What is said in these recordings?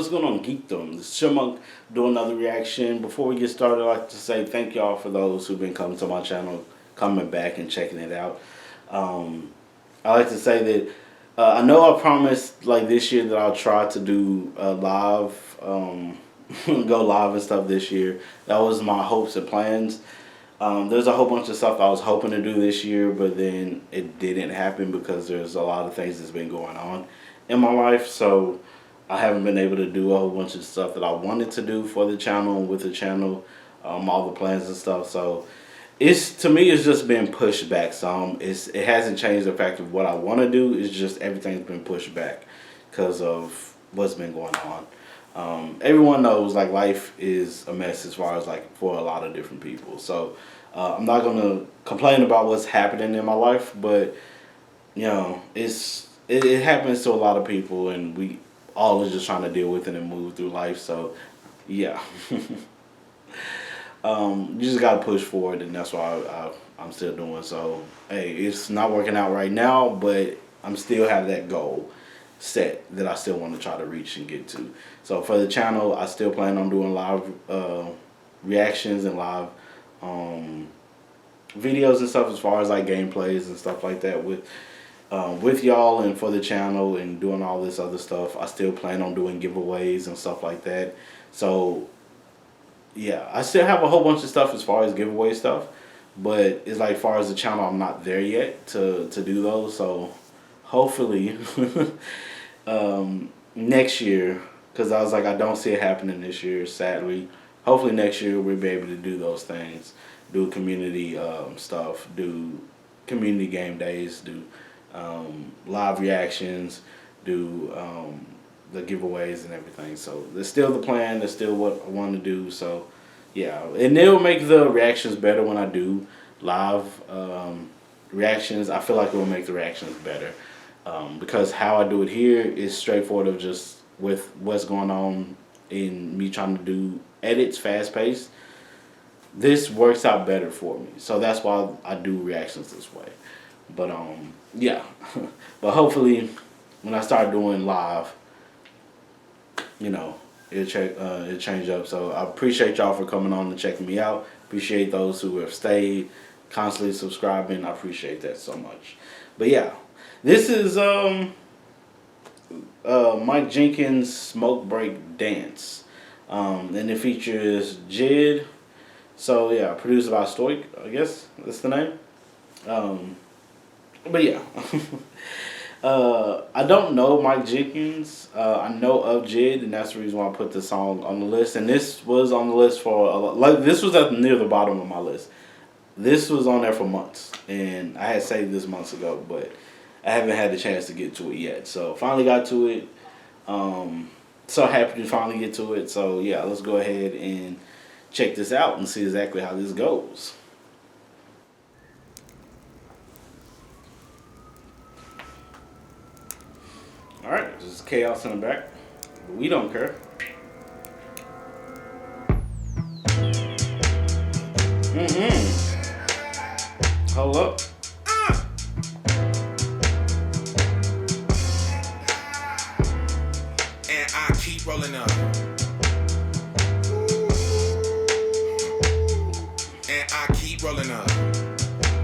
what's going on, Geekdom? This is Chipmunk doing another reaction. Before we get started, I'd like to say thank y'all for those who've been coming to my channel, coming back and checking it out. I like to say that I know I promised like this year that I'll try to do live, go live and stuff this year. That was my hopes and plans. There's a whole bunch of stuff I was hoping to do this year, but then it didn't happen because there's a lot of things that's been going on in my life. So I haven't been able to do a whole bunch of stuff that I wanted to do for the channel and with the channel, all the plans and stuff. So to me, it's just been pushed back some. It hasn't changed the fact of what I want to do. It's just everything's been pushed back because of what's been going on. Everyone knows like life is a mess as far as like for a lot of different people. So I'm not gonna complain about what's happening in my life, but you know it happens to a lot of people, and we all are just trying to deal with it and move through life. So yeah. You just gotta push forward, and that's why I'm still doing. So hey, it's not working out right now, but I'm still have that goal set that I still want to try to reach and get to. So for the channel, I still plan on doing live reactions and live videos and stuff as far as like gameplays and stuff like that with y'all and for the channel and doing all this other stuff. I still plan on doing giveaways and stuff like that. So yeah, I still have a whole bunch of stuff as far as giveaway stuff, but it's like far as the channel, I'm not there yet to do those. So hopefully next year, because I was like, I don't see it happening this year, sadly. Hopefully next year we'll be able to do those things, do community stuff, do community game days, do live reactions, do the giveaways and everything. So that's still the plan. That's still what I want to do. So yeah, and it'll make the reactions better when I do live reactions. I feel like it will make the reactions better because how I do it here is straightforward of just with what's going on in me trying to do edits fast paced. This works out better for me. So that's why I do reactions this way. But yeah, but hopefully when I start doing live, you know, it'll change up. So I appreciate y'all for coming on and checking me out. Appreciate those who have stayed, constantly subscribing. I appreciate that so much. But yeah, this is Mick Jenkins' Smoke Break Dance. And it features JID. So yeah, produced by Stoic, I guess that's the name. But yeah. I don't know Mick Jenkins. I know of JID, and that's the reason why I put this song on the list. And this was on the list for this was near the bottom of my list. This was on there for months, and I had saved this months ago, but I haven't had the chance to get to it yet. So finally got to it. So happy to finally get to it. So yeah, let's go ahead and check this out and see exactly how this goes. Alright, there's chaos in the back, but we don't care. Hold up. And I keep rolling up. And I keep rolling up.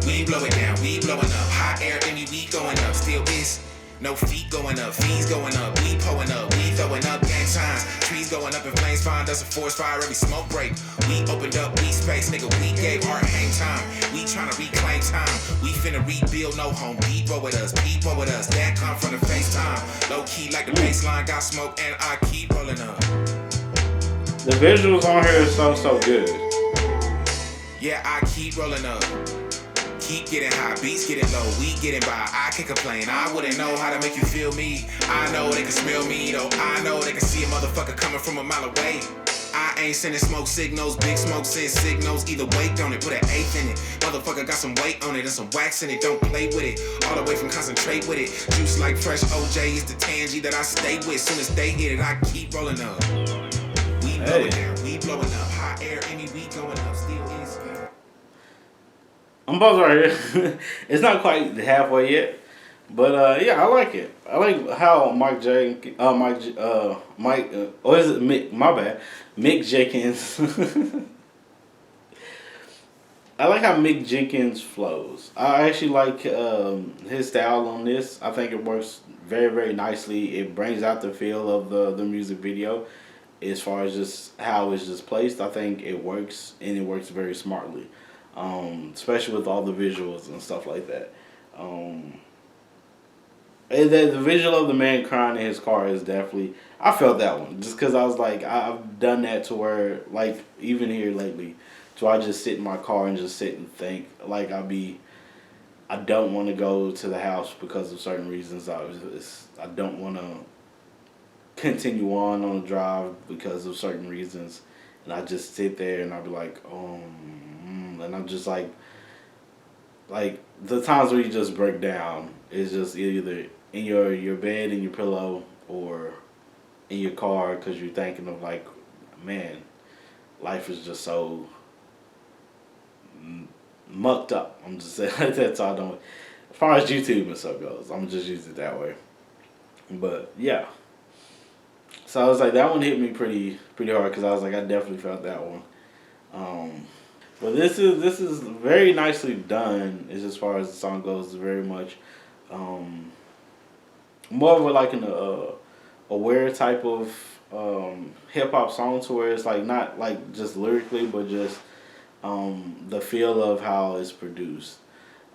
We blow it down, we blowing up. Hot air in me, we going up. Still is no feet going up, fees going up. We pulling up, we throwing up gang signs. Trees going up in flames, find us a forest fire every smoke break. We opened up, we space, nigga, we gave our hang time. We tryna reclaim time. We finna rebuild, no home depot with us, people with us. That come from the FaceTime. Low key like the baseline, got smoke and I keep rolling up. The visuals on here are so good. Yeah, I keep rolling up. Keep getting high, beats getting low, we getting by. I can complain, I wouldn't know how to make you feel me. I know they can smell me though, I know they can see a motherfucker coming from a mile away. I ain't sending smoke signals, big smoke sends signals. Either way, don't it, put an eighth in it. Motherfucker got some weight on it and some wax in it, don't play with it. All the way from concentrate with it. Juice like fresh OJ is the tangy that I stay with. Soon as they hit it, I keep rolling up. We blowing down, we blowing up. Hot air, any we going up, still is. I'm buzzed right here. It's not quite halfway yet, But yeah, I like it. I like how or is it Mick? My bad, Mick Jenkins. I like how Mick Jenkins flows. I actually like his style on this. I think it works very, very nicely. It brings out the feel of the music video as far as just how it's just placed. I think it works and it works very smartly, especially with all the visuals and stuff like that. Um, and the visual of the man crying in his car is definitely. I felt that one just because I was like I've done that to where like even here lately, so I just sit in my car and just sit and think like I don't want to go to the house because of certain reasons. I don't want to continue on the drive because of certain reasons, and I just sit there and I'll be like, and I'm just like the times where you just break down is just either in your bed in your pillow or in your car because you're thinking of like, man, life is just so mucked up. I'm just saying that's all I don't. As far as YouTube and stuff goes, I'm just use it that way. But yeah, so I was like that one hit me pretty hard because I was like I definitely felt that one. Um, but this is very nicely done as far as the song goes. Very much um, more of a, like an aware type of hip hop song to where it's like not like just lyrically but just the feel of how it's produced.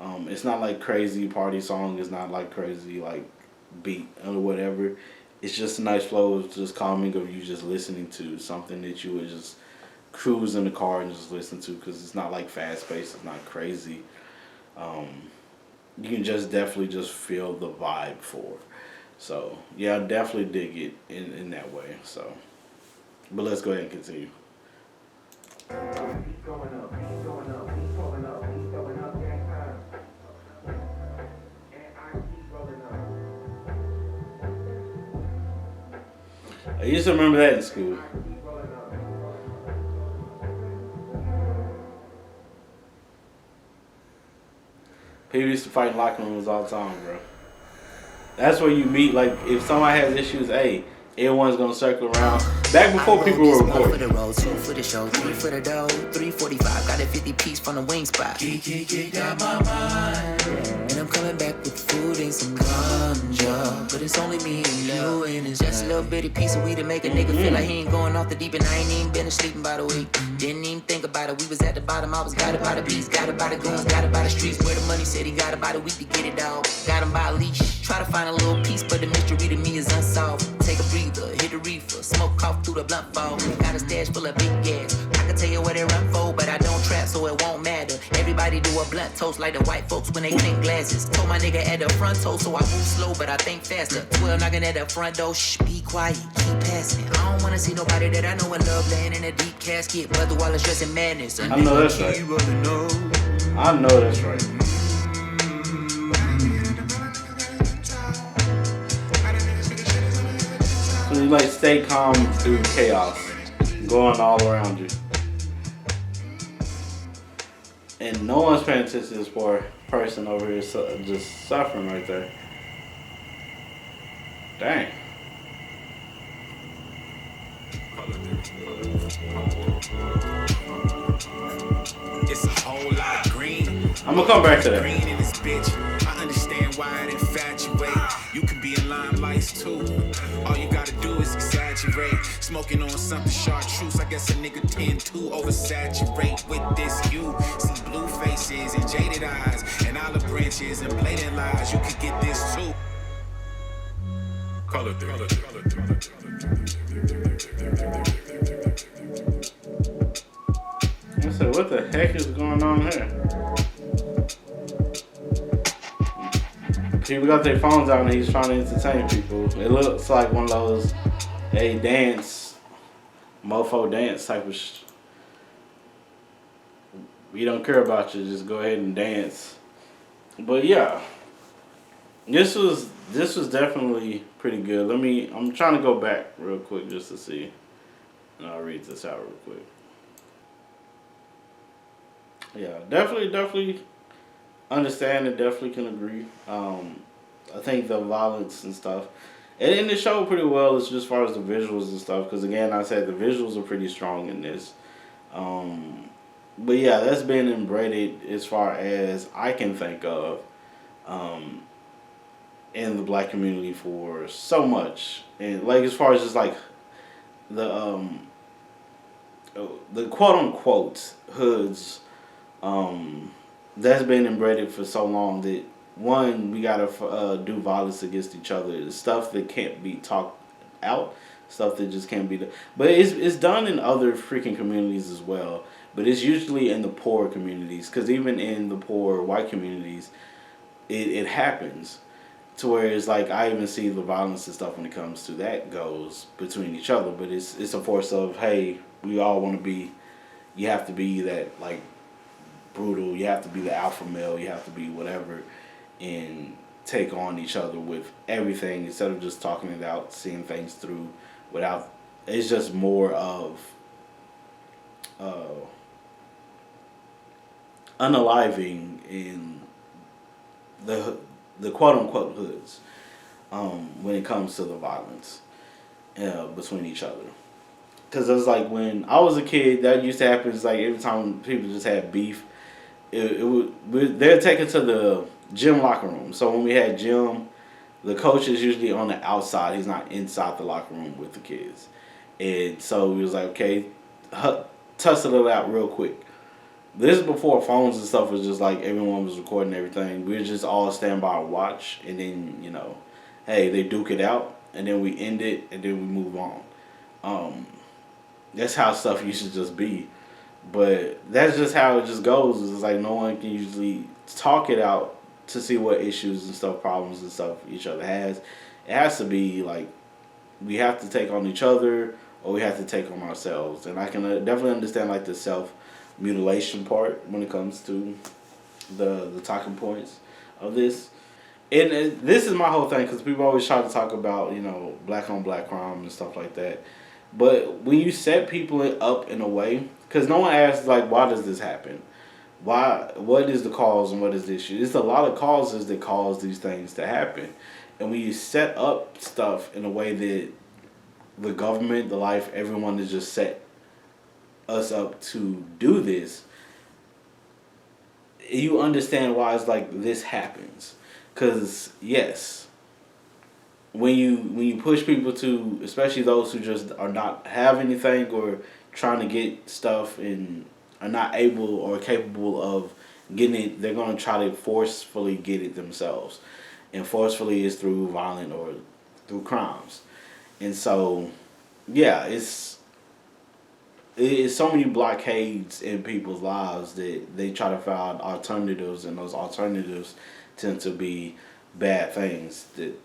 It's not like crazy party song. It's not like crazy like beat or whatever. It's just a nice flow of just calming of you just listening to something that you would just cruise in the car and just listen to because it's not like fast paced. It's not crazy. Um, you can just definitely just feel the vibe for. So yeah, I definitely dig it in that way. So, but let's go ahead and continue. Keep going up, keep going up, keep going up, keep going up, that time. And I keep rolling up. I used to remember that in school. People used to fight in locker rooms all the time, bro. That's where you meet. Like, if somebody has issues, hey, everyone's gonna circle around. Back before people were recording. 1 for the road, 2 for the show, 3 for the dough, 345. Got a 50 piece from the wing spot. Geek, got my mind. And I'm coming back with food and some ganja. But it's only me and you, and it's just a little bitty piece of weed to make a nigga feel like he ain't going off the deep end. I ain't even been sleeping by the week. Didn't even think about it. We was at the bottom. I was got it by the beats, got it by the goons, got it by the streets. Where the money said he got it by the week to get it out. Got him by a leash. Try to find a little piece, but the mystery to me is unsolved. Take a breather, hit a reefer, smoke off through the blunt fall. Got a stash full of big gas. I can tell you where they run for, but I don't trap, so it won't matter. Everybody do a blunt toast like the white folks when they clink glasses. Told my nigga at the front toe, so I move slow, but I think faster. 12 knocking at the front door, shh, be quiet, keep passing. I don't wanna see nobody that I know and love laying in a deep casket. Brother while it's dressing madness. I know that's right. I know that's right. So you like stay calm through chaos going all around you. And no one's paying attention to this poor person over here just suffering right there. Dang. It's a whole lot of green. I'm gonna come back to that. Green in this bitch. I understand why it infatuate. You can be in limelights too. All you gotta do is exaggerate. Smoking on something chartreuse. I guess a nigga tend to oversaturate with this. You see blue faces and jaded eyes and olive branches and blatant lies. You could get this too. Color I said, what the heck is going on here? People got their phones out and he's trying to entertain people. It looks like one of those, hey, dance, mofo dance type of we don't care about you, just go ahead and dance. But yeah, this was definitely pretty good. I'm trying to go back real quick just to see, and I'll read this out real quick. Yeah, definitely understand and definitely can agree. I think the violence and stuff, and it showed pretty well as just far as the visuals and stuff. Because again, I said the visuals are pretty strong in this. But yeah, that's been embedded as far as I can think of um, in the black community for so much, and like as far as just like the the quote unquote hoods, that's been embedded for so long that one, we gotta do violence against each other. The stuff that can't be talked out, stuff that just can't be done. But it's done in other freaking communities as well. But it's usually in the poor communities, because even in the poor white communities, it happens to where it's like I even see the violence and stuff when it comes to that goes between each other. But it's a force of, hey, we all want to be. You have to be that like brutal. You have to be the alpha male. You have to be whatever, and take on each other with everything instead of just talking it out, seeing things through without. It's just more of unaliving in the quote unquote hoods when it comes to the violence between each other. Because it was like when I was a kid, that used to happen. It's like every time people just had beef, they'd take it to the gym locker room. So when we had gym, the coach is usually on the outside. He's not inside the locker room with the kids. And so we was like, okay, tussle it out real quick. This is before phones and stuff was just like everyone was recording everything. We were just all stand by and watch, and then hey, they duke it out, and then we end it, and then we move on. That's how stuff used to just be, but that's just how it just goes. It's like no one can usually talk it out to see what issues and stuff, problems and stuff each other has. It has to be like we have to take on each other, or we have to take on ourselves. And I can definitely understand like the self-mutilation part when it comes to the talking points of this. And this is my whole thing, because people always try to talk about, black on black crime and stuff like that. But when you set people up in a way, because no one asks, like, why does this happen? What is the cause and what is the issue? There's a lot of causes that cause these things to happen. And when you set up stuff in a way that the government, the life, everyone has just set us up to do this, you understand why it's like this happens. Because, yes, when you push people to, especially those who just are not have anything or trying to get stuff and are not able or capable of getting it, they're going to try to forcefully get it themselves. And forcefully is through violent or through crimes. And so, yeah, it's so many blockades in people's lives that they try to find alternatives, and those alternatives tend to be bad things that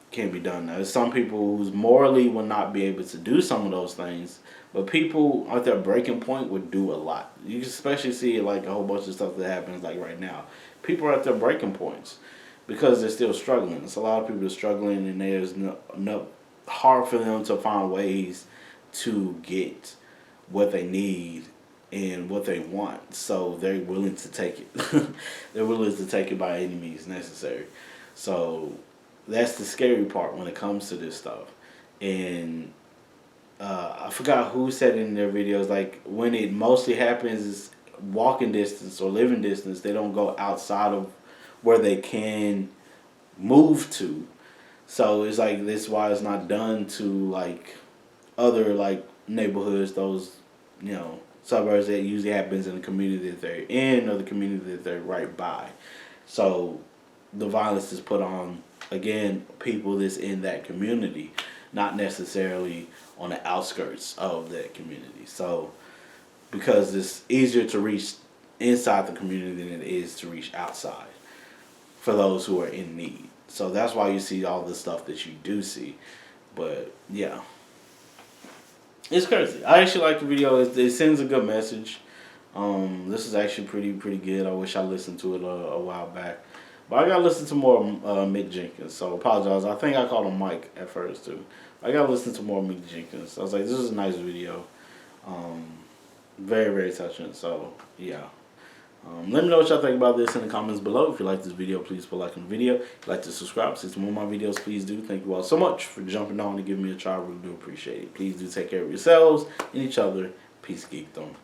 can be done. Now, there's some people who's morally will not be able to do some of those things, but people at their breaking point would do a lot. You can especially see like a whole bunch of stuff that happens like right now. People are at their breaking points because they're still struggling. It's a lot of people are struggling, and there's no hard for them to find ways to get what they need and what they want. So they're willing to take it. They're willing to take it by any means necessary. So that's the scary part when it comes to this stuff. And I forgot who said in their videos, like when it mostly happens is walking distance or living distance. They don't go outside of where they can move to. So it's like this why it's not done to like other like neighborhoods, those suburbs that usually happens in the community that they're in or the community that they're right by. So the violence is put on, again, people that's in that community, not necessarily on the outskirts of that community. So because it's easier to reach inside the community than it is to reach outside for those who are in need. So that's why you see all the stuff that you do see. But yeah, it's crazy. I actually like the video. It sends a good message. This is actually pretty good. I wish I listened to it a while back. But I gotta listen to more Mick Jenkins, so apologize. I think I called him Mike at first too. I gotta listen to more Mick Jenkins. I was like, this is a nice video. Very touching. So yeah, Let me know what y'all think about this in the comments below. If you like this video, please put a like on the video. If you'd like to subscribe, see some more of my videos, please do. Thank you all so much for jumping on and giving me a try. I really do appreciate it. Please do take care of yourselves and each other. Peace, geekdom.